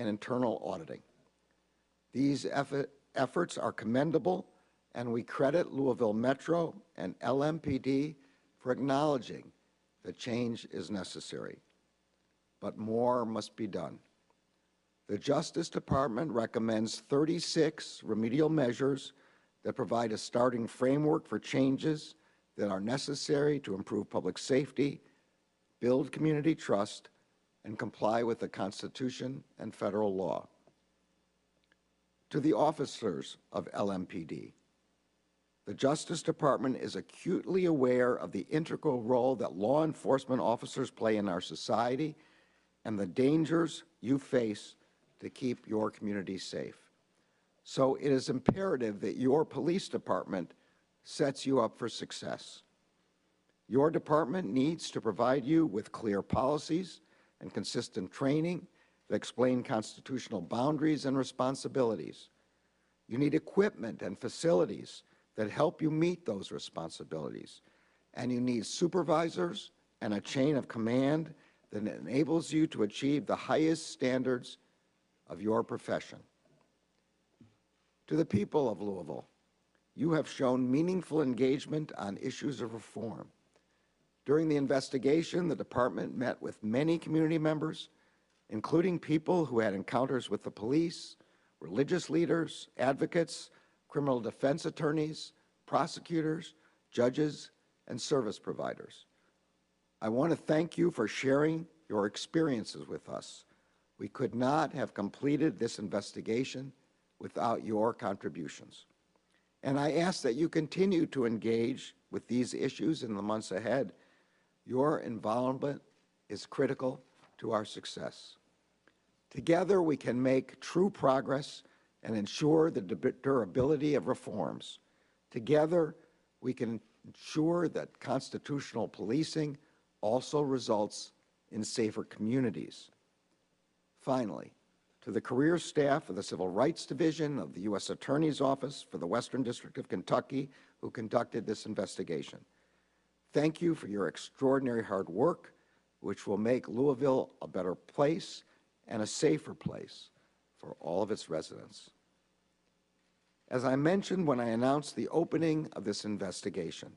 and internal auditing. These efforts are commendable, and we credit Louisville Metro and LMPD for acknowledging that change is necessary. But more must be done. The Justice Department recommends 36 remedial measures that provide a starting framework for changes that are necessary to improve public safety, build community trust, and comply with the Constitution and federal law. To the officers of LMPD, the Justice Department is acutely aware of the integral role that law enforcement officers play in our society and the dangers you face to keep your community safe. So it is imperative that your police department sets you up for success. Your department needs to provide you with clear policies and consistent training that explain constitutional boundaries and responsibilities. You need equipment and facilities that help you meet those responsibilities. And you need supervisors and a chain of command that enables you to achieve the highest standards of your profession. To the people of Louisville, you have shown meaningful engagement on issues of reform. During the investigation, the department met with many community members, including people who had encounters with the police, religious leaders, advocates, criminal defense attorneys, prosecutors, judges, and service providers. I want to thank you for sharing your experiences with us. We could not have completed this investigation without your contributions. And I ask that you continue to engage with these issues in the months ahead. Your involvement is critical to our success. Together, we can make true progress and ensure the durability of reforms. Together, we can ensure that constitutional policing also results in safer communities. Finally, to the career staff of the Civil Rights Division of the U.S. Attorney's Office for the Western District of Kentucky who conducted this investigation, thank you for your extraordinary hard work, which will make Louisville a better place and a safer place for all of its residents. As I mentioned when I announced the opening of this investigation,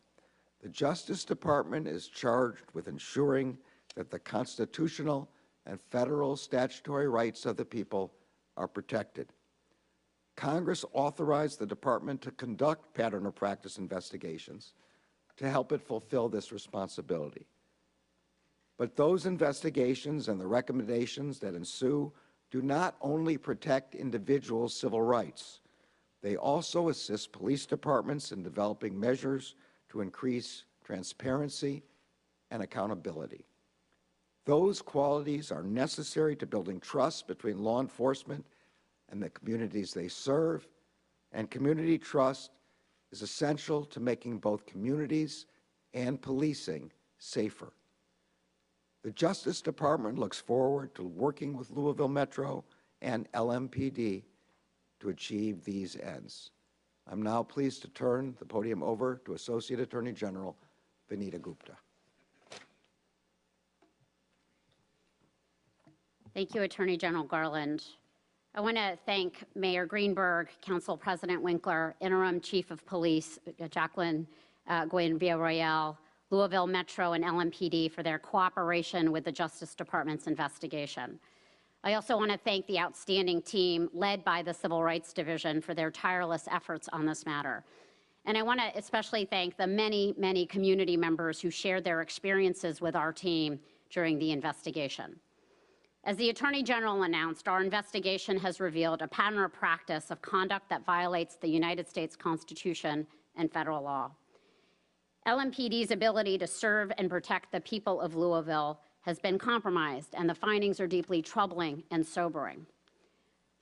the Justice Department is charged with ensuring that the constitutional and federal statutory rights of the people are protected. Congress authorized the department to conduct pattern or practice investigations to help it fulfill this responsibility. But those investigations and the recommendations that ensue do not only protect individuals' civil rights, they also assist police departments in developing measures to increase transparency and accountability. Those qualities are necessary to building trust between law enforcement and the communities they serve, and community trust is essential to making both communities and policing safer. The Justice Department looks forward to working with Louisville Metro and LMPD to achieve these ends. I'm now pleased to turn the podium over to Associate Attorney General Vanita Gupta. Thank you, Attorney General Garland. I want to thank Mayor Greenberg, Council President Winkler, Interim Chief of Police Jacqueline Gwen Villarreal, Louisville Metro and LMPD for their cooperation with the Justice Department's investigation. I also want to thank the outstanding team led by the Civil Rights Division for their tireless efforts on this matter. And I want to especially thank the many, many community members who shared their experiences with our team during the investigation. As the Attorney General announced, our investigation has revealed a pattern or practice of conduct that violates the United States Constitution and federal law. LMPD's ability to serve and protect the people of Louisville has been compromised, and the findings are deeply troubling and sobering.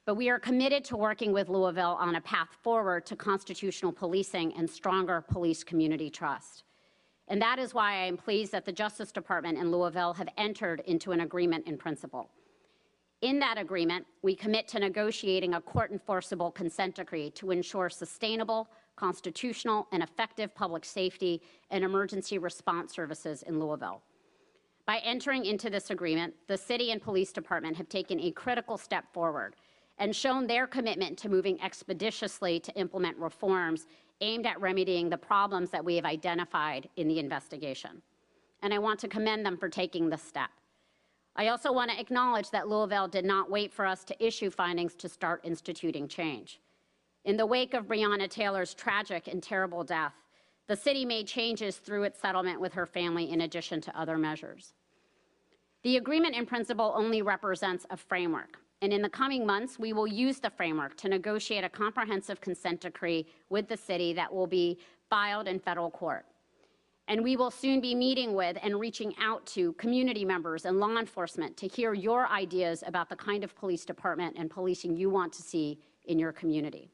But we are committed to working with Louisville on a path forward to constitutional policing and stronger police community trust. And that is why I am pleased that the Justice Department and Louisville have entered into an agreement in principle. In that agreement, we commit to negotiating a court-enforceable consent decree to ensure sustainable, constitutional, and effective public safety and emergency response services in Louisville. By entering into this agreement, the city and police department have taken a critical step forward and shown their commitment to moving expeditiously to implement reforms aimed at remedying the problems that we have identified in the investigation. And I want to commend them for taking this step. I also want to acknowledge that Louisville did not wait for us to issue findings to start instituting change. In the wake of Breonna Taylor's tragic and terrible death, the city made changes through its settlement with her family in addition to other measures. The agreement in principle only represents a framework, and in the coming months, we will use the framework to negotiate a comprehensive consent decree with the city that will be filed in federal court. And we will soon be meeting with and reaching out to community members and law enforcement to hear your ideas about the kind of police department and policing you want to see in your community.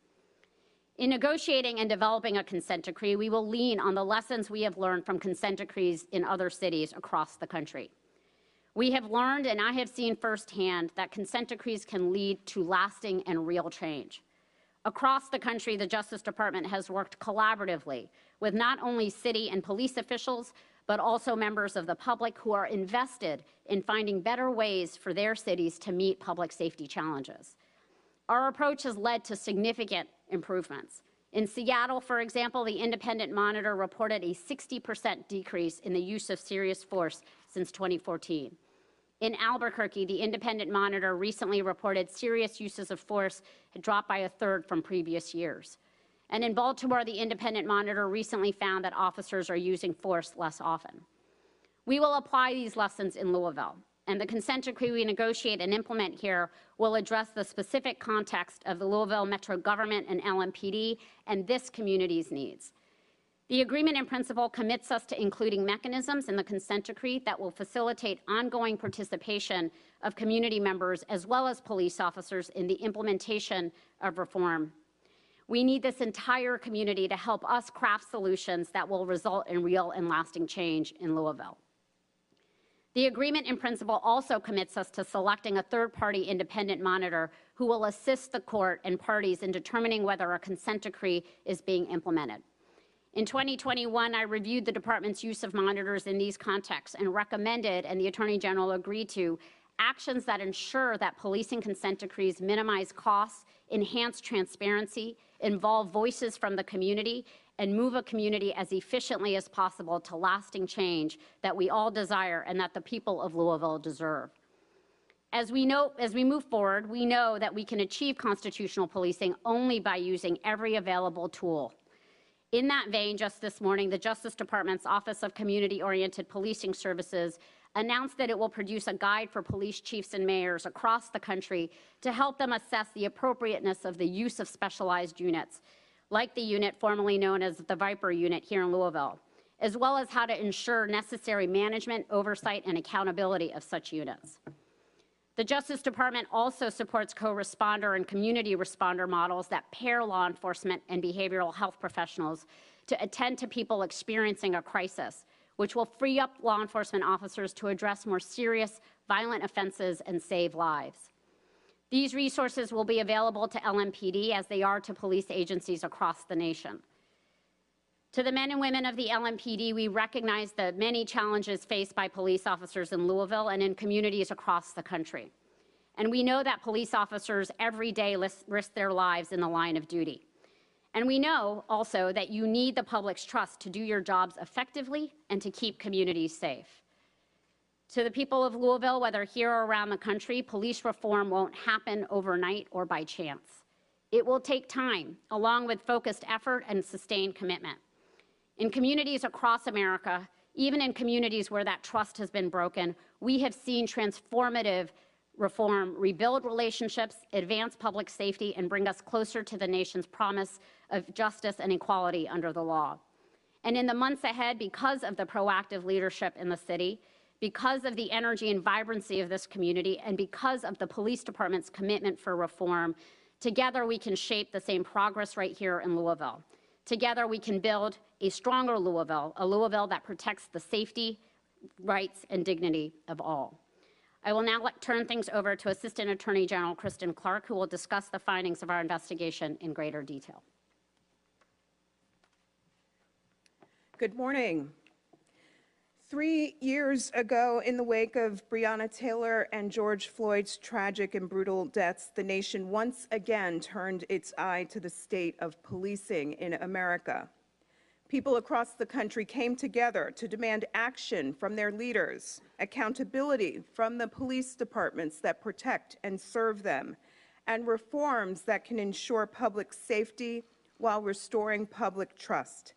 In negotiating and developing a consent decree, we will lean on the lessons we have learned from consent decrees in other cities across the country. We have learned, and I have seen firsthand, that consent decrees can lead to lasting and real change. Across the country, the Justice Department has worked collaboratively with not only city and police officials, but also members of the public who are invested in finding better ways for their cities to meet public safety challenges. Our approach has led to significant improvements. In Seattle, for example, the Independent Monitor reported a 60% decrease in the use of serious force since 2014. In Albuquerque, the Independent Monitor recently reported serious uses of force had dropped by a third from previous years. And in Baltimore, the Independent Monitor recently found that officers are using force less often. We will apply these lessons in Louisville, and the consent decree we negotiate and implement here will address the specific context of the Louisville Metro government and LMPD and this community's needs. The agreement in principle commits us to including mechanisms in the consent decree that will facilitate ongoing participation of community members as well as police officers in the implementation of reform. We need this entire community to help us craft solutions that will result in real and lasting change in Louisville. The agreement in principle also commits us to selecting a third-party independent monitor who will assist the court and parties in determining whether a consent decree is being implemented. In 2021, I reviewed the department's use of monitors in these contexts and recommended, and the Attorney General agreed to, actions that ensure that policing consent decrees minimize costs, enhance transparency, involve voices from the community, and move a community as efficiently as possible to lasting change that we all desire and that the people of Louisville deserve. As we move forward, we know that we can achieve constitutional policing only by using every available tool. In that vein, just this morning, the Justice Department's Office of Community-Oriented Policing Services announced that it will produce a guide for police chiefs and mayors across the country to help them assess the appropriateness of the use of specialized units, like the unit formerly known as the Viper unit here in Louisville, as well as how to ensure necessary management, oversight, and accountability of such units. The Justice Department also supports co-responder and community responder models that pair law enforcement and behavioral health professionals to attend to people experiencing a crisis, which will free up law enforcement officers to address more serious violent offenses and save lives. These resources will be available to LMPD as they are to police agencies across the nation. To the men and women of the LMPD, we recognize the many challenges faced by police officers in Louisville and in communities across the country. And we know that police officers every day risk their lives in the line of duty. And we know also that you need the public's trust to do your jobs effectively and to keep communities safe. To the people of Louisville, whether here or around the country, police reform won't happen overnight or by chance. It will take time, along with focused effort and sustained commitment. In communities across America, even in communities where that trust has been broken, we have seen transformative reform rebuild relationships, advance public safety, and bring us closer to the nation's promise of justice and equality under the law. And in the months ahead, because of the proactive leadership in the city, because of the energy and vibrancy of this community, and because of the police department's commitment for reform, together we can shape the same progress right here in Louisville. Together we can build a stronger Louisville, a Louisville that protects the safety, rights, and dignity of all. I will now turn things over to Assistant Attorney General Kristen Clark, who will discuss the findings of our investigation in greater detail. Good morning. 3 years ago, in the wake of Breonna Taylor and George Floyd's tragic and brutal deaths, the nation once again turned its eye to the state of policing in America. People across the country came together to demand action from their leaders, accountability from the police departments that protect and serve them, and reforms that can ensure public safety while restoring public trust.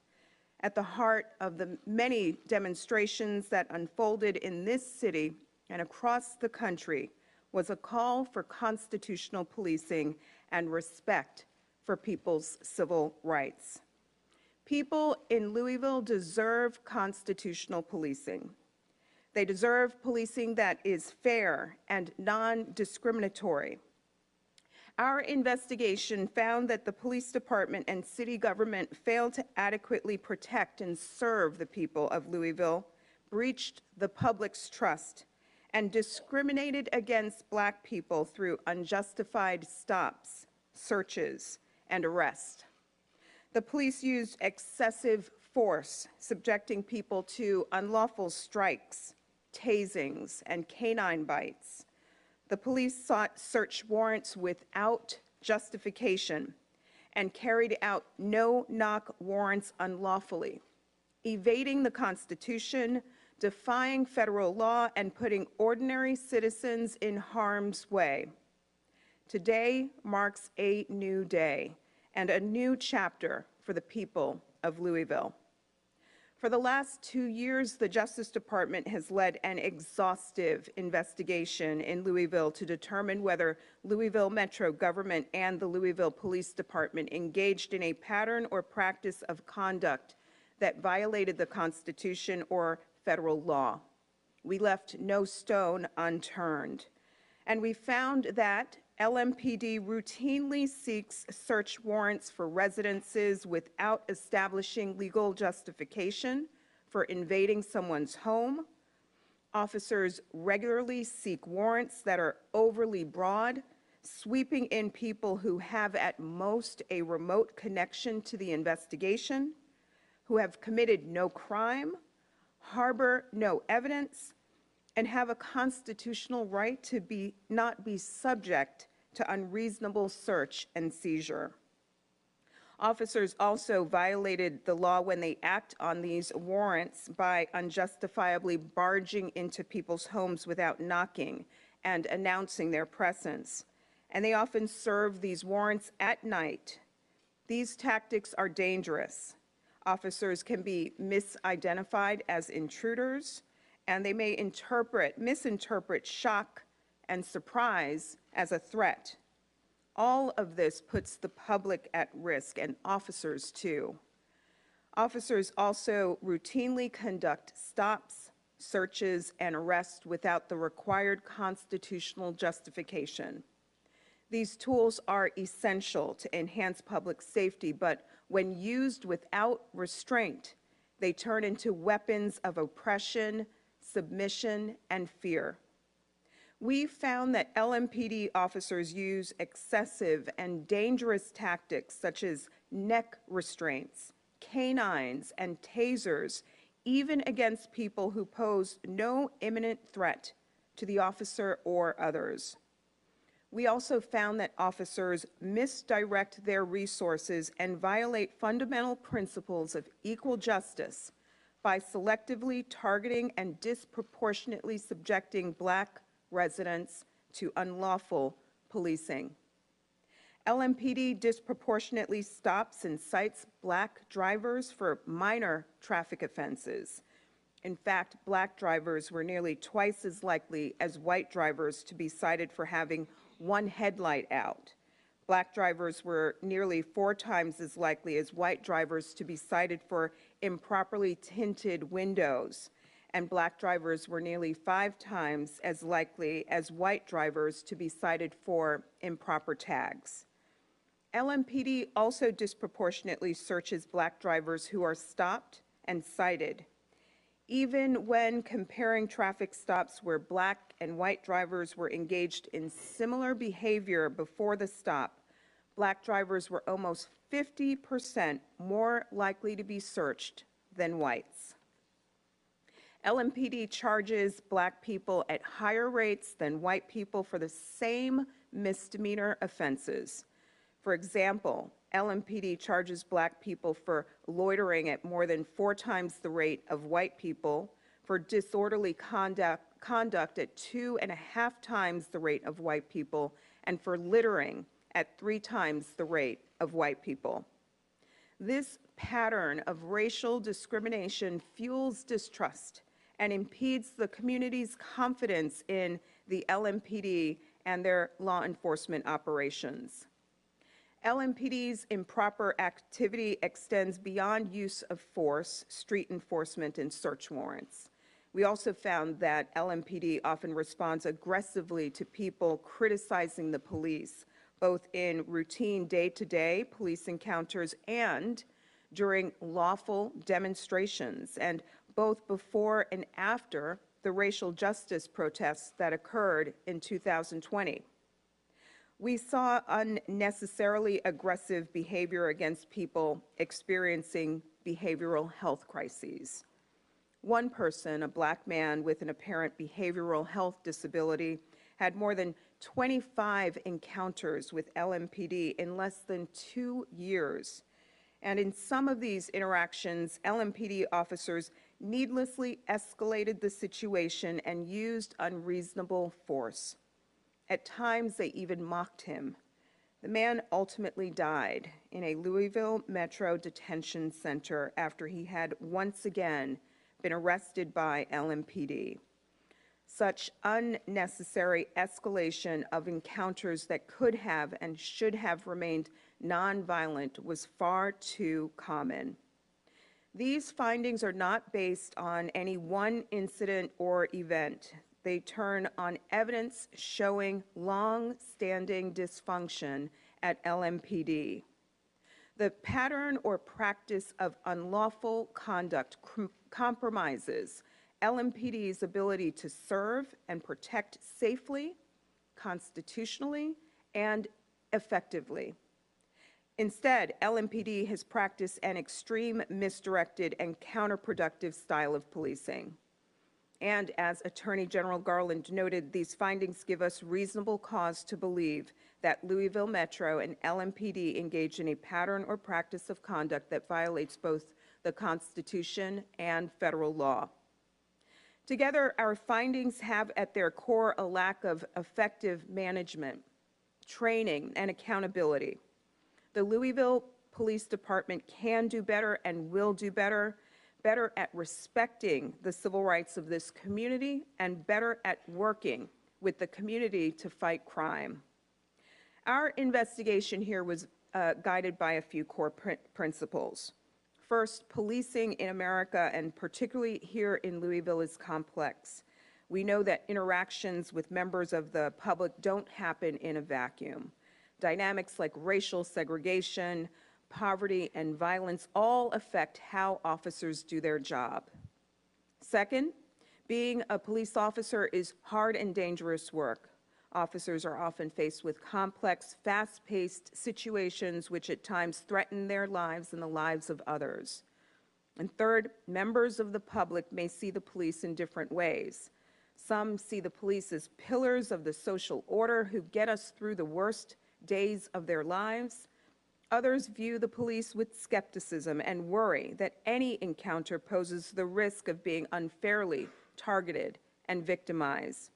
At the heart of the many demonstrations that unfolded in this city and across the country was a call for constitutional policing and respect for people's civil rights. People in Louisville deserve constitutional policing. They deserve policing that is fair and non-discriminatory. Our investigation found that the police department and city government failed to adequately protect and serve the people of Louisville, breached the public's trust, and discriminated against Black people through unjustified stops, searches, and arrests. The police used excessive force, subjecting people to unlawful strikes, tasings, and canine bites. The police sought search warrants without justification and carried out no-knock warrants unlawfully, evading the Constitution, defying federal law, and putting ordinary citizens in harm's way. Today marks a new day and a new chapter for the people of Louisville. For the last 2 years, the Justice Department has led an exhaustive investigation in Louisville to determine whether Louisville Metro government and the Louisville Police Department engaged in a pattern or practice of conduct that violated the Constitution or federal law. We left no stone unturned, and we found that LMPD routinely seeks search warrants for residences without establishing legal justification for invading someone's home. Officers regularly seek warrants that are overly broad, sweeping in people who have at most a remote connection to the investigation, who have committed no crime, harbor no evidence, and have a constitutional right to not be subject to unreasonable search and seizure. Officers also violated the law when they act on these warrants by unjustifiably barging into people's homes without knocking and announcing their presence. And they often serve these warrants at night. These tactics are dangerous. Officers can be misidentified as intruders, and they may misinterpret shock and surprise as a threat. All of this puts the public at risk, and officers too. Officers also routinely conduct stops, searches, and arrests without the required constitutional justification. These tools are essential to enhance public safety, but when used without restraint, they turn into weapons of oppression, submission, and fear. We found that LMPD officers use excessive and dangerous tactics such as neck restraints, canines, and tasers, even against people who pose no imminent threat to the officer or others. We also found that officers misdirect their resources and violate fundamental principles of equal justice by selectively targeting and disproportionately subjecting Black residents to unlawful policing. LMPD disproportionately stops and cites Black drivers for minor traffic offenses. In fact, Black drivers were nearly twice as likely as white drivers to be cited for having one headlight out. Black drivers were nearly 4 times as likely as white drivers to be cited for improperly tinted windows, and Black drivers were nearly 5 times as likely as white drivers to be cited for improper tags. LMPD also disproportionately searches Black drivers who are stopped and cited. Even when comparing traffic stops where Black and white drivers were engaged in similar behavior before the stop, Black drivers were almost 50% more likely to be searched than whites. LMPD charges Black people at higher rates than white people for the same misdemeanor offenses. For example, LMPD charges Black people for loitering at more than 4 times the rate of white people, for disorderly conduct at 2.5 times the rate of white people, and for littering at 3 times the rate of white people. This pattern of racial discrimination fuels distrust and impedes the community's confidence in the LMPD and their law enforcement operations. LMPD's improper activity extends beyond use of force, street enforcement, and search warrants. We also found that LMPD often responds aggressively to people criticizing the police, both in routine day-to-day police encounters and during lawful demonstrations, and both before and after the racial justice protests that occurred in 2020. We saw unnecessarily aggressive behavior against people experiencing behavioral health crises. One person, a Black man with an apparent behavioral health disability, had more than 25 encounters with LMPD in less than 2 years. And in some of these interactions, LMPD officers needlessly escalated the situation and used unreasonable force. At times, they even mocked him. The man ultimately died in a Louisville Metro detention center after he had once again been arrested by LMPD. Such unnecessary escalation of encounters that could have and should have remained nonviolent was far too common. These findings are not based on any one incident or event. They turn on evidence showing long-standing dysfunction at LMPD. The pattern or practice of unlawful conduct compromises LMPD's ability to serve and protect safely, constitutionally, and effectively. Instead, LMPD has practiced an extreme, misdirected, and counterproductive style of policing. And as Attorney General Garland noted, these findings give us reasonable cause to believe that Louisville Metro and LMPD engage in a pattern or practice of conduct that violates both the Constitution and federal law. Together, our findings have at their core a lack of effective management, training, and accountability. The Louisville Police Department can do better and will do better at respecting the civil rights of this community, and better at working with the community to fight crime. Our investigation here was guided by a few core principles. First, policing in America, and particularly here in Louisville, is complex. We know that interactions with members of the public don't happen in a vacuum. Dynamics like racial segregation, poverty, and violence all affect how officers do their job. Second, being a police officer is hard and dangerous work. Officers are often faced with complex, fast-paced situations which at times threaten their lives and the lives of others. And third, members of the public may see the police in different ways. Some see the police as pillars of the social order who get us through the worst days of their lives. Others view the police with skepticism and worry that any encounter poses the risk of being unfairly targeted and victimized.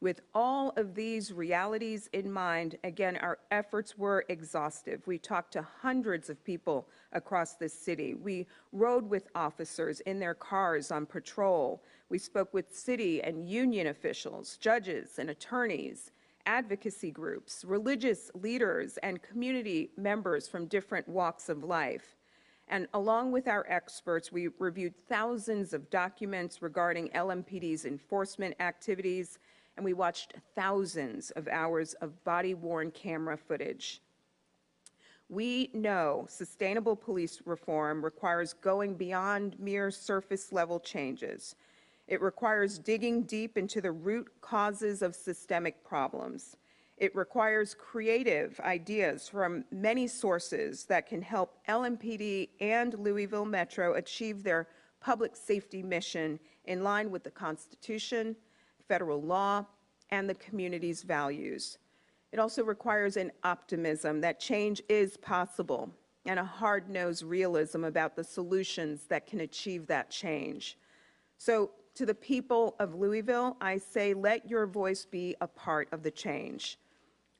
With all of these realities in mind, again, our efforts were exhaustive. We talked to hundreds of people across this city. We rode with officers in their cars on patrol. We spoke with city and union officials, judges and attorneys, advocacy groups, religious leaders, and community members from different walks of life. And along with our experts, we reviewed thousands of documents regarding LMPD's enforcement activities, and we watched thousands of hours of body-worn camera footage. We know sustainable police reform requires going beyond mere surface-level changes. It requires digging deep into the root causes of systemic problems. It requires creative ideas from many sources that can help LMPD and Louisville Metro achieve their public safety mission in line with the Constitution, federal law, and the community's values. It also requires an optimism that change is possible and a hard-nosed realism about the solutions that can achieve that change. So to the people of Louisville, I say, let your voice be a part of the change.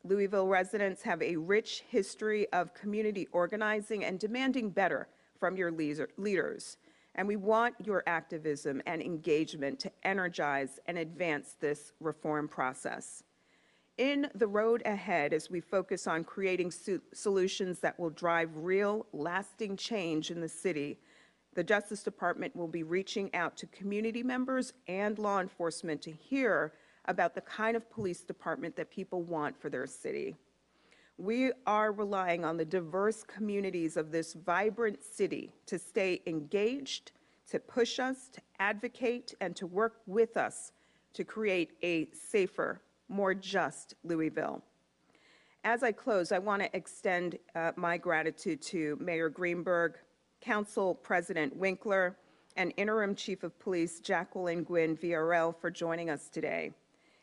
Louisville residents have a rich history of community organizing and demanding better from your leaders. And we want your activism and engagement to energize and advance this reform process. In the road ahead, as we focus on creating solutions that will drive real, lasting change in the city, the Justice Department will be reaching out to community members and law enforcement to hear about the kind of police department that people want for their city. We are relying on the diverse communities of this vibrant city to stay engaged, to push us, to advocate, and to work with us to create a safer, more just Louisville. As I close, I want to extend my gratitude to Mayor Greenberg, Council President Winkler, and Interim Chief of Police Jacqueline Gwynn VRL for joining us today.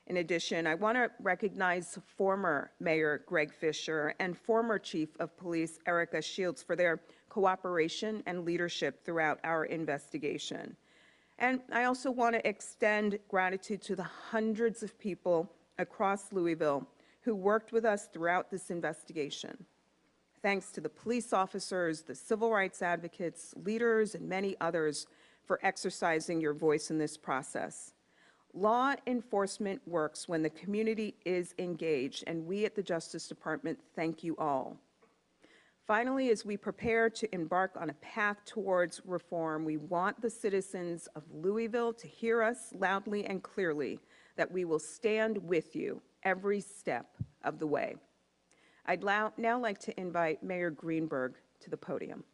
In addition, I want to recognize former Mayor Greg Fisher and former Chief of Police Erica Shields for their cooperation and leadership throughout our investigation. And I also want to extend gratitude to the hundreds of people across Louisville who worked with us throughout this investigation. Thanks to the police officers, the civil rights advocates, leaders, and many others for exercising your voice in this process. Law enforcement works when the community is engaged, and we at the Justice Department thank you all. Finally, as we prepare to embark on a path towards reform, we want the citizens of Louisville to hear us loudly and clearly that we will stand with you every step of the way. I'd now like to invite Mayor Greenberg to the podium.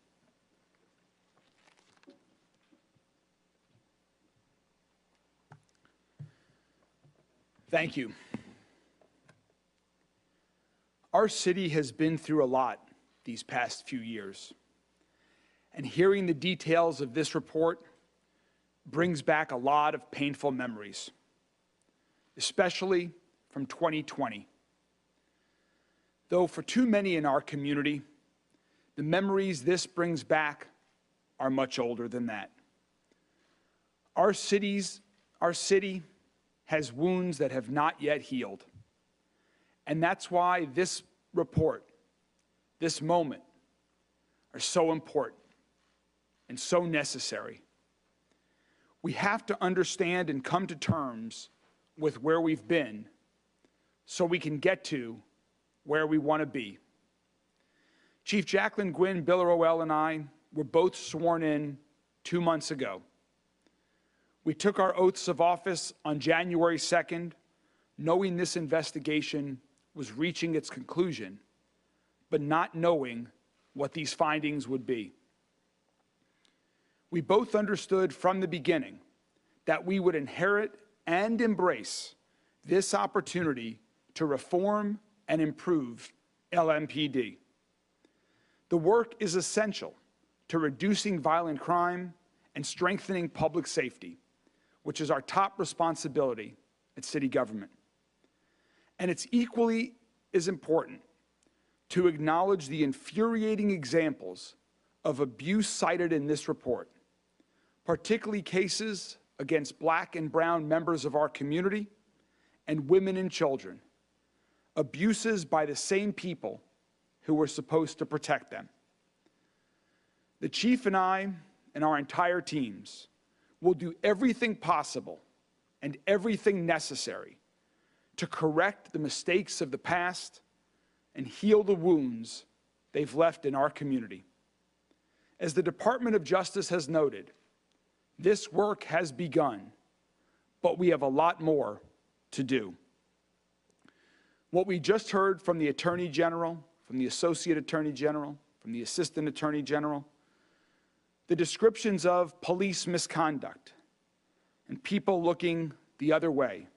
Thank you. Our city has been through a lot these past few years, and hearing the details of this report brings back a lot of painful memories, especially from 2020. Though for too many in our community, the memories this brings back are much older than that. Our city has wounds that have not yet healed. And that's why this report, this moment, are so important and so necessary. We have to understand and come to terms with where we've been so we can get to where we want to be. Chief Jacqueline Gwynn, Villarroel, and I were both sworn in 2 months ago. We took our oaths of office on January 2nd, knowing this investigation was reaching its conclusion, but not knowing what these findings would be. We both understood from the beginning that we would inherit and embrace this opportunity to reform and improve LMPD. The work is essential to reducing violent crime and strengthening public safety, which is our top responsibility at city government. And it's equally as important to acknowledge the infuriating examples of abuse cited in this report, particularly cases against Black and brown members of our community and women and children, abuses by the same people who were supposed to protect them. The chief and I and our entire teams will do everything possible and everything necessary to correct the mistakes of the past and heal the wounds they've left in our community. As the Department of Justice has noted, this work has begun, but we have a lot more to do. What we just heard from the Attorney General, from the Associate Attorney General, from the Assistant Attorney General, the descriptions of police misconduct and people looking the other way,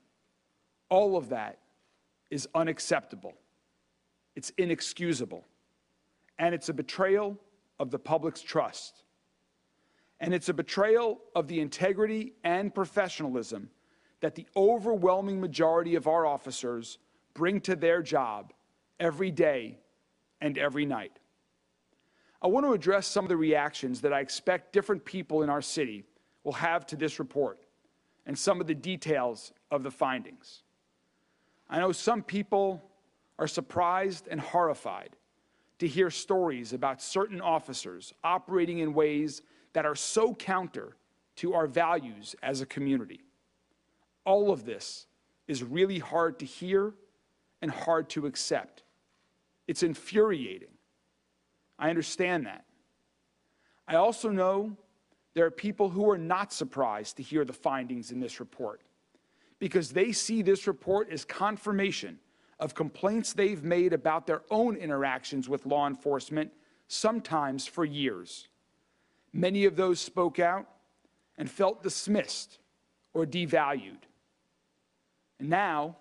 all of that is unacceptable. It's inexcusable, and it's a betrayal of the public's trust. And it's a betrayal of the integrity and professionalism that the overwhelming majority of our officers bring to their job every day and every night. I want to address some of the reactions that I expect different people in our city will have to this report and some of the details of the findings. I know some people are surprised and horrified to hear stories about certain officers operating in ways that are so counter to our values as a community. All of this is really hard to hear and hard to accept. It's infuriating. I understand that. I also know there are people who are not surprised to hear the findings in this report because they see this report as confirmation of complaints they've made about their own interactions with law enforcement, sometimes for years. Many of those spoke out and felt dismissed or devalued. And now,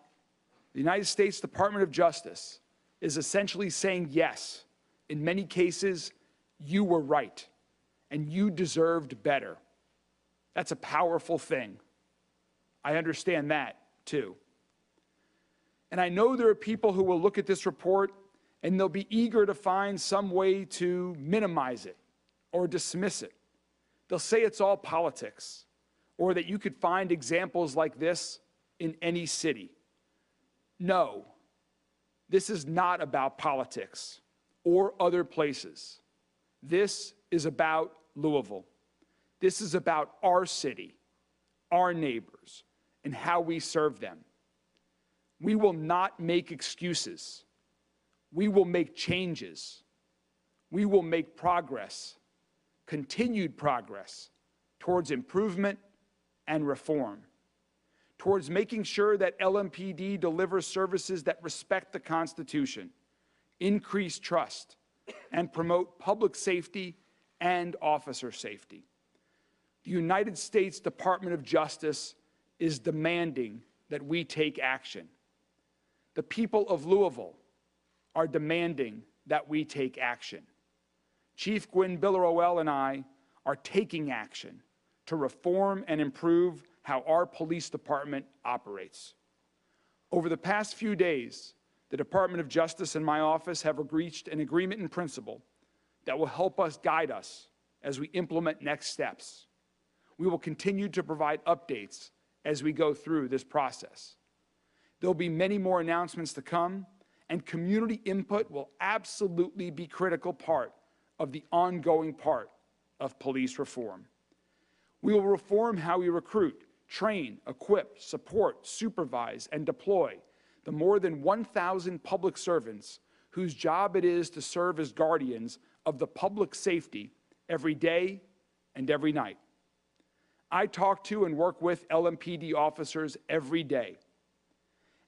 the United States Department of Justice is essentially saying, yes, in many cases, you were right, and you deserved better. That's a powerful thing. I understand that, too. And I know there are people who will look at this report and they'll be eager to find some way to minimize it or dismiss it. They'll say it's all politics, or that you could find examples like this in any city. No, this is not about politics or other places. This is about Louisville. This is about our city, our neighbors, and how we serve them. We will not make excuses. We will make changes. We will make progress, continued progress, towards improvement and reform, towards making sure that LMPD delivers services that respect the Constitution, increase trust, and promote public safety and officer safety. The United States Department of Justice is demanding that we take action. The people of Louisville are demanding that we take action. Chief Gwynn Billerowell and I are taking action to reform and improve how our police department operates. Over the past few days, the Department of Justice and my office have reached an agreement in principle that will help us guide us as we implement next steps. We will continue to provide updates as we go through this process. There'll be many more announcements to come, and community input will absolutely be a critical part of the ongoing part of police reform. We will reform how we recruit, train, equip, support, supervise, and deploy the more than 1,000 public servants whose job it is to serve as guardians of the public safety every day and every night. I talk to and work with LMPD officers every day.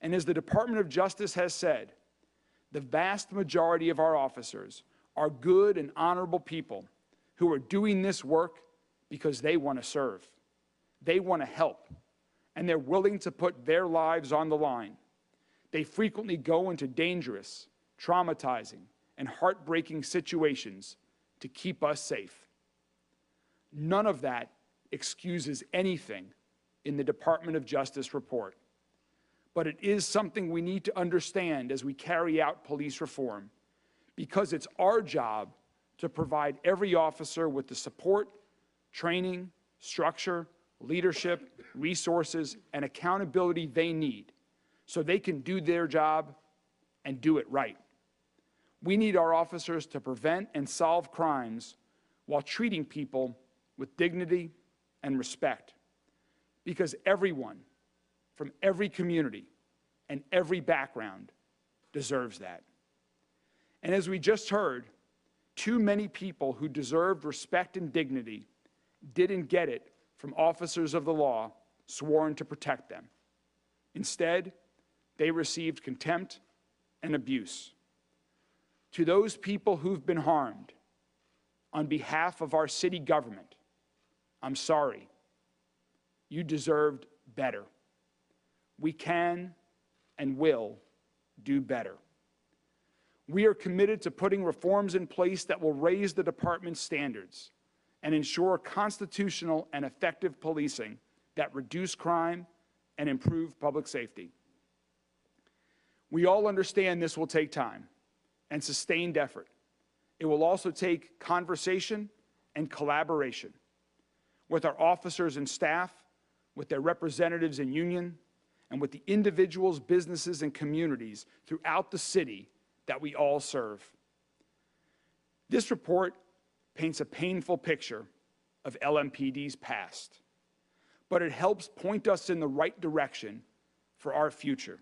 And as the Department of Justice has said, the vast majority of our officers are good and honorable people who are doing this work because they want to serve. They want to help, and they're willing to put their lives on the line. They frequently go into dangerous, traumatizing, and heartbreaking situations to keep us safe. None of that excuses anything in the Department of Justice report, but it is something we need to understand as we carry out police reform, because it's our job to provide every officer with the support, training, structure, leadership, resources, and accountability they need so they can do their job and do it right. We need our officers to prevent and solve crimes while treating people with dignity and respect, because everyone from every community and every background deserves that. And as we just heard, too many people who deserved respect and dignity didn't get it from officers of the law sworn to protect them. Instead, they received contempt and abuse. To those people who've been harmed, on behalf of our city government, I'm sorry. You deserved better. We can and will do better. We are committed to putting reforms in place that will raise the department's standards and ensure constitutional and effective policing that reduce crime and improve public safety. We all understand this will take time and sustained effort. It will also take conversation and collaboration with our officers and staff, with their representatives and union, and with the individuals, businesses, and communities throughout the city that we all serve. This report paints a painful picture of LMPD's past, but it helps point us in the right direction for our future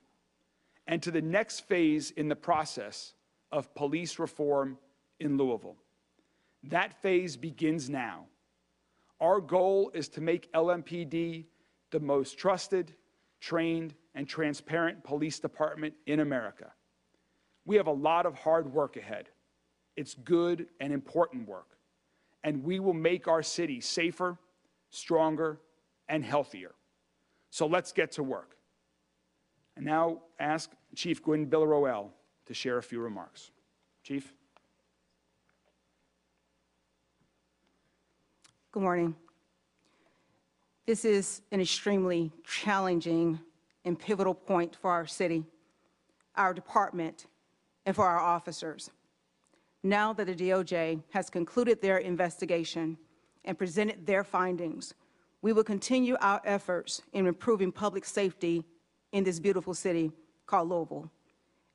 and to the next phase in the process of police reform in Louisville. That phase begins now. Our goal is to make LMPD the most trusted, trained, and transparent police department in America. We have a lot of hard work ahead. It's good and important work, and we will make our city safer, stronger, and healthier. So let's get to work. And now ask Chief Gwynn Villaroel to share a few remarks. Chief. Good morning. This is an extremely challenging and pivotal point for our city, our department, and for our officers. Now that the DOJ has concluded their investigation and presented their findings, we will continue our efforts in improving public safety in this beautiful city called Louisville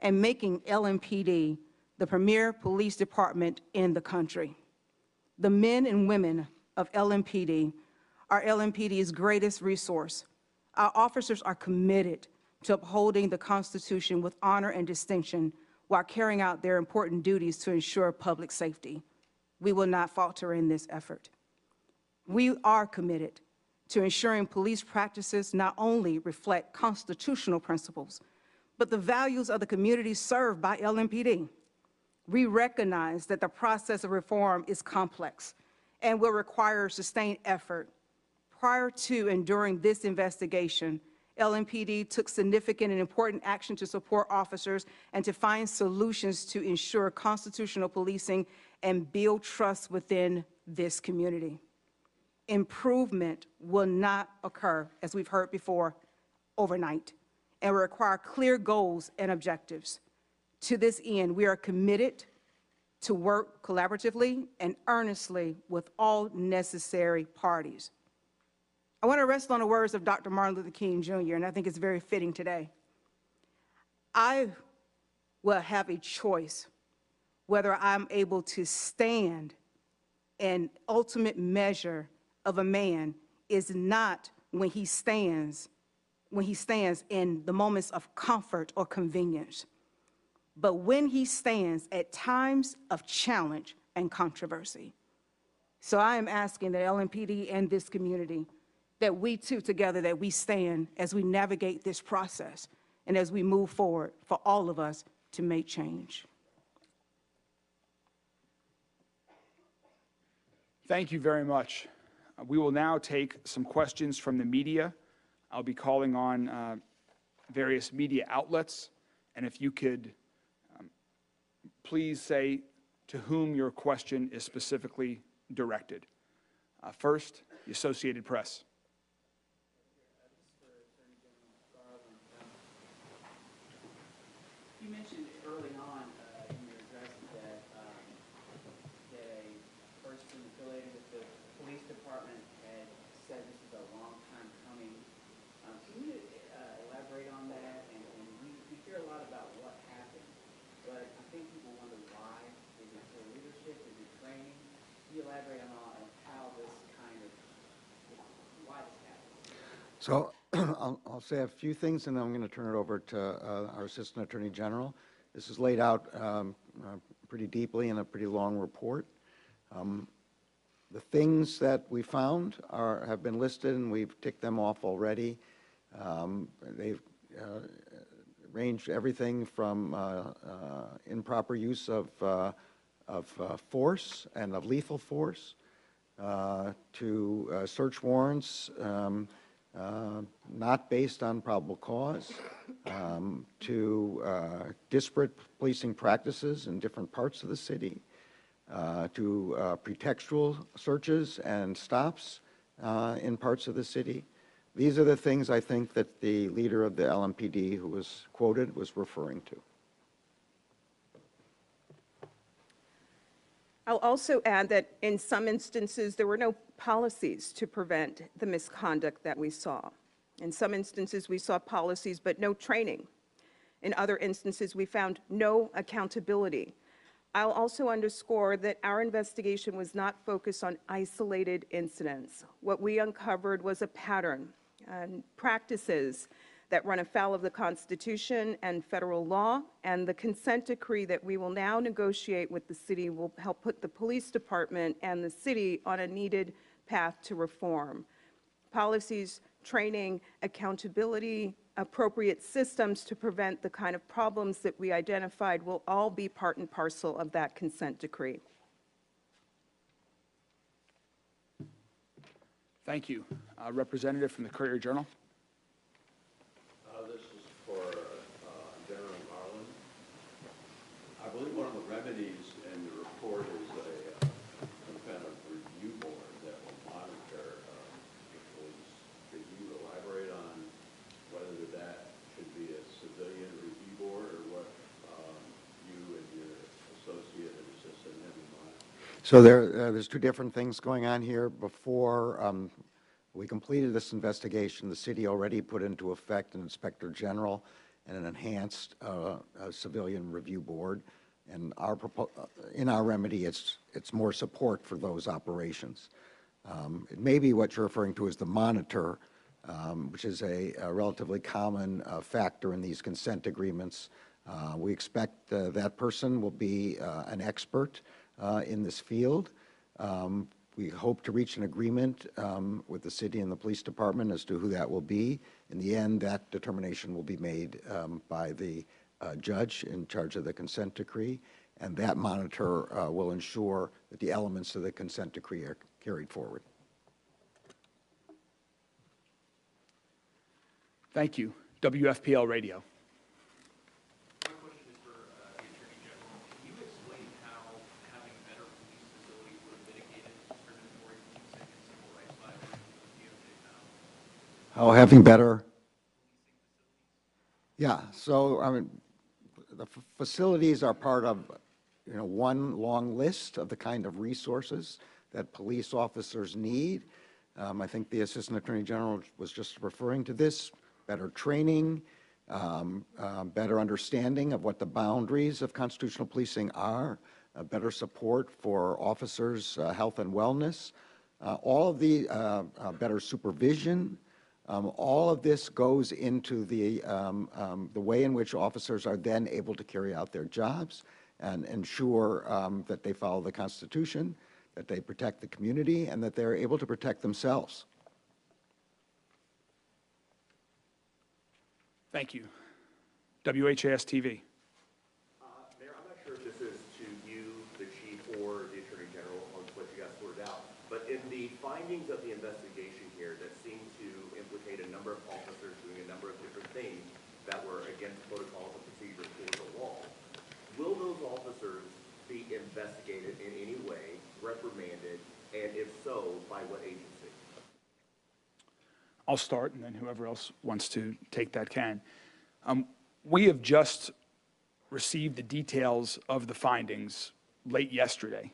and making LMPD the premier police department in the country. The men and women of LMPD are LMPD's greatest resource. Our officers are committed to upholding the Constitution with honor and distinction while carrying out their important duties to ensure public safety. We will not falter in this effort. We are committed to ensuring police practices not only reflect constitutional principles, but the values of the communities served by LMPD. We recognize that the process of reform is complex and will require sustained effort. Prior to and during this investigation, LMPD took significant and important action to support officers and to find solutions to ensure constitutional policing and build trust within this community. Improvement will not occur, as we've heard before, overnight, and will require clear goals and objectives. To this end, we are committed to work collaboratively and earnestly with all necessary parties. I want to rest on the words of Dr. Martin Luther King, Jr., and I think it's very fitting today. I will have a choice whether I'm able to stand. An ultimate measure of a man is not when he stands in the moments of comfort or convenience, but when he stands at times of challenge and controversy. So I am asking the LMPD and this community that we too together, that we stand as we navigate this process and as we move forward for all of us to make change. Thank you very much. We will now take some questions from the media. I'll be calling on various media outlets, and if you could please say to whom your question is specifically directed. First, the Associated Press. You mentioned early on in your address that a person affiliated with the police department had said this is a long time coming. Can you elaborate on that? And we hear a lot about what happened, but I think people wonder why. Is it for leadership? Is it training? Can you elaborate on how this kind of, why this happened? So I'll say a few things, and then I'm going to turn it over to our Assistant Attorney General. This is laid out pretty deeply in a pretty long report. The things that we found have been listed, and we've ticked them off already. They've ranged everything from improper use of force and of lethal force to search warrants not based on probable cause, to disparate policing practices in different parts of the city, to pretextual searches and stops in parts of the city. These are the things I think that the leader of the LMPD, who was quoted, was referring to. I'll also add that in some instances, there were no policies to prevent the misconduct that we saw. In some instances, we saw policies but no training. In other instances, we found no accountability. I'll also underscore that our investigation was not focused on isolated incidents. What we uncovered was a pattern and practices that run afoul of the Constitution and federal law, and the consent decree that we will now negotiate with the city will help put the police department and the city on a needed path to reform. Policies, training, accountability, appropriate systems to prevent the kind of problems that we identified will all be part and parcel of that consent decree. Thank you. Representative from the Courier-Journal. This is for General Garland. I believe one of the remedies in the report is some kind of review board that will monitor the police. Could you elaborate on whether that should be a civilian review board or what you and your associate and assistant have in mind? So there's two different things going on here. Before we completed this investigation, the city already put into effect an inspector general and an enhanced civilian review board. And in our remedy, it's more support for those operations. It may be what you're referring to as the monitor, which is a relatively common factor in these consent agreements. We expect that person will be an expert in this field. We hope to reach an agreement with the city and the police department as to who that will be. In the end, that determination will be made by the judge in charge of the consent decree, and that monitor will ensure that the elements of the consent decree are carried forward. Thank you. WFPL Radio. My question is for the Attorney General. Can you explain how having better police facilities would have mitigated discriminatory policing and civil rights violations that DOJ found? How having better? Yeah, so I mean, the facilities are part of, one long list of the kind of resources that police officers need. I think the Assistant Attorney General was just referring to this: better training, better understanding of what the boundaries of constitutional policing are, better support for officers' health and wellness, all of the better supervision. All of this goes into the way in which officers are then able to carry out their jobs and ensure that they follow the Constitution, that they protect the community, and that they're able to protect themselves. Thank you. WHAS-TV. Mayor, I'm not sure if this is to you, the chief, or the Attorney General on what you guys sorted out, but in the findings of the investigation here that seem to implicate a number of officers doing a number of different things that were against protocols and procedures for the law, will those officers be investigated in any way, reprimanded, and if so, by what agency? I'll start, and then whoever else wants to take that can. We have just received the details of the findings late yesterday.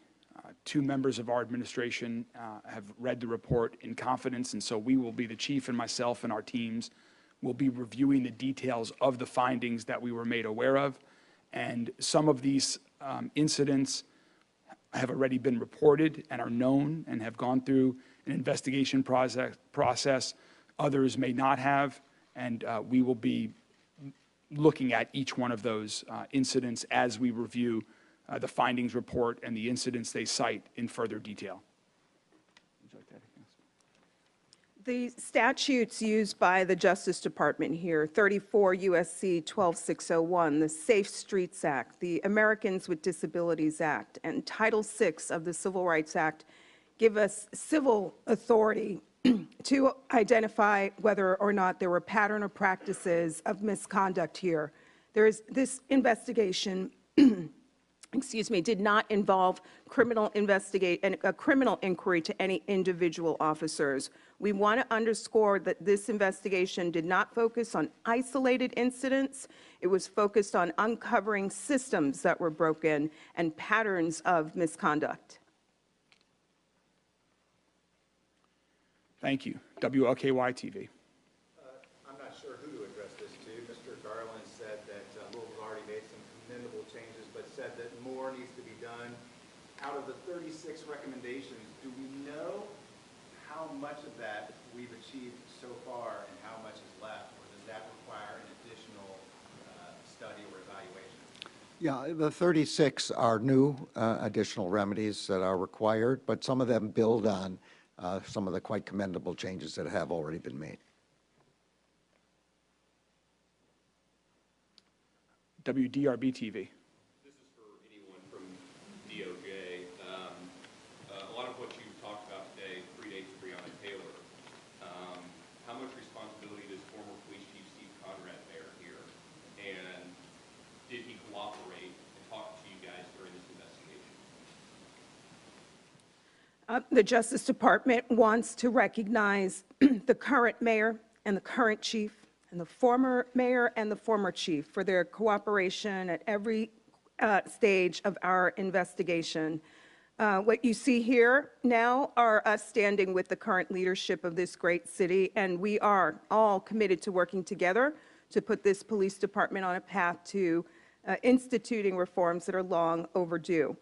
Two members of our administration have read the report in confidence, and so we will be, the chief and myself and our teams, will be reviewing the details of the findings that we were made aware of. And some of these incidents have already been reported and are known and have gone through an investigation process. Others may not have, and we will be looking at each one of those incidents as we review the findings report and the incidents they cite in further detail. Would you like to add anything else? The statutes used by the Justice Department here, 34 U.S.C. 12601, the Safe Streets Act, the Americans with Disabilities Act, and Title VI of the Civil Rights Act give us civil authority to identify whether or not there were pattern or practices of misconduct here. There is this investigation did not involve a criminal inquiry to any individual officers. We want to underscore that this investigation did not focus on isolated incidents. It was focused on uncovering systems that were broken and patterns of misconduct. Thank you. WLKY TV. I'm not sure who to address this to. Mr. Garland said that Louisville already made some commendable changes, but said that more needs to be done. Out of the 36 recommendations, do we know how much of that we've achieved so far and how much is left, or does that require an additional study or evaluation? Yeah, the 36 are new additional remedies that are required, but some of them build on some of the quite commendable changes that have already been made. WDRB TV. This is for anyone from DOJ. A lot of what you've talked about today predates Breonna Taylor. How much responsibility does former Police Chief Steve Conrad bear here? And did he cooperate and talk to you guys during this investigation? The Justice Department wants to recognize the current mayor and the current chief and the former mayor and the former chief for their cooperation at every stage of our investigation. What you see here now are us standing with the current leadership of this great city, and we are all committed to working together to put this police department on a path to instituting reforms that are long overdue.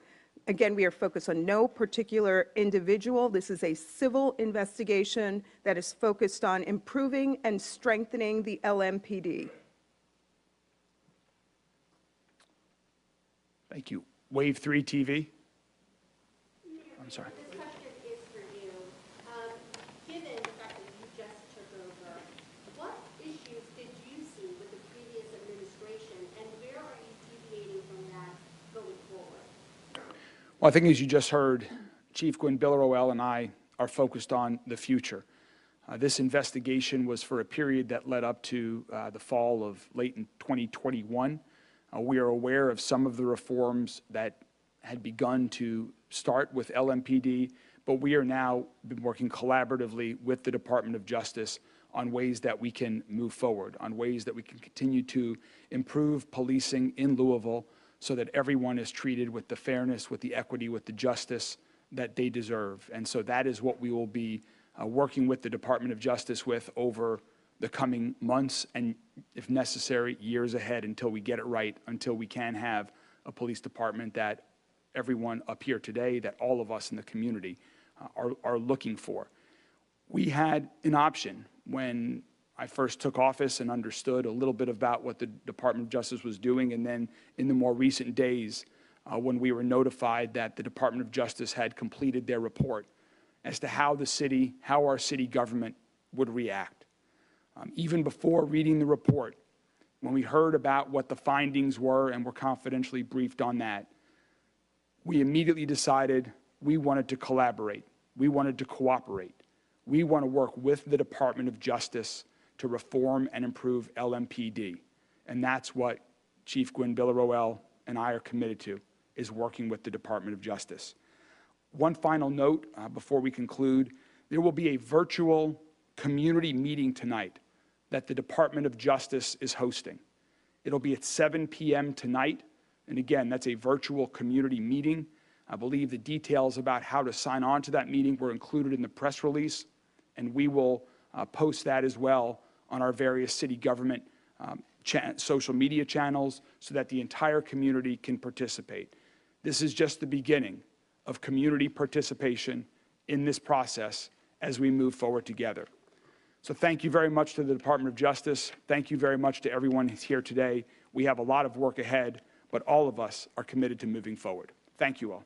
Again, we are focused on no particular individual. This is a civil investigation that is focused on improving and strengthening the LMPD. Thank you. Wave 3 TV. I'm sorry. This question is for you. Given the fact that you just took over, what issues did you see with the previous administration, and where are you deviating from that going forward? Well, I think as you just heard, Chief Gwen Billerowell and I are focused on the future. This investigation was for a period that led up to the fall of late in 2021. We are aware of some of the reforms that had begun to start with LMPD, but we are now been working collaboratively with the Department of Justice on ways that we can move forward, on ways that we can continue to improve policing in Louisville so that everyone is treated with the fairness, with the equity, with the justice that they deserve. And so that is what we will be working with the Department of Justice with over the coming months and, if necessary, years ahead until we get it right, until we can have a police department that everyone up here today, that all of us in the community are looking for. We had an option when I first took office and understood a little bit about what the Department of Justice was doing, and then in the more recent days when we were notified that the Department of Justice had completed their report as to how our city government would react. Even before reading the report, when we heard about what the findings were and were confidentially briefed on that, we immediately decided we wanted to collaborate. We wanted to cooperate. We want to work with the Department of Justice to reform and improve LMPD. And that's what Chief Gwen Billerowell and I are committed to, is working with the Department of Justice. One final note before we conclude, there will be a virtual community meeting tonight that the Department of Justice is hosting. It'll be at 7 p.m. tonight. And again, that's a virtual community meeting. I believe the details about how to sign on to that meeting were included in the press release, and we will post that as well on our various city government social media channels so that the entire community can participate. This is just the beginning of community participation in this process as we move forward together. So thank you very much to the Department of Justice. Thank you very much to everyone who's here today. We have a lot of work ahead, but all of us are committed to moving forward. Thank you all.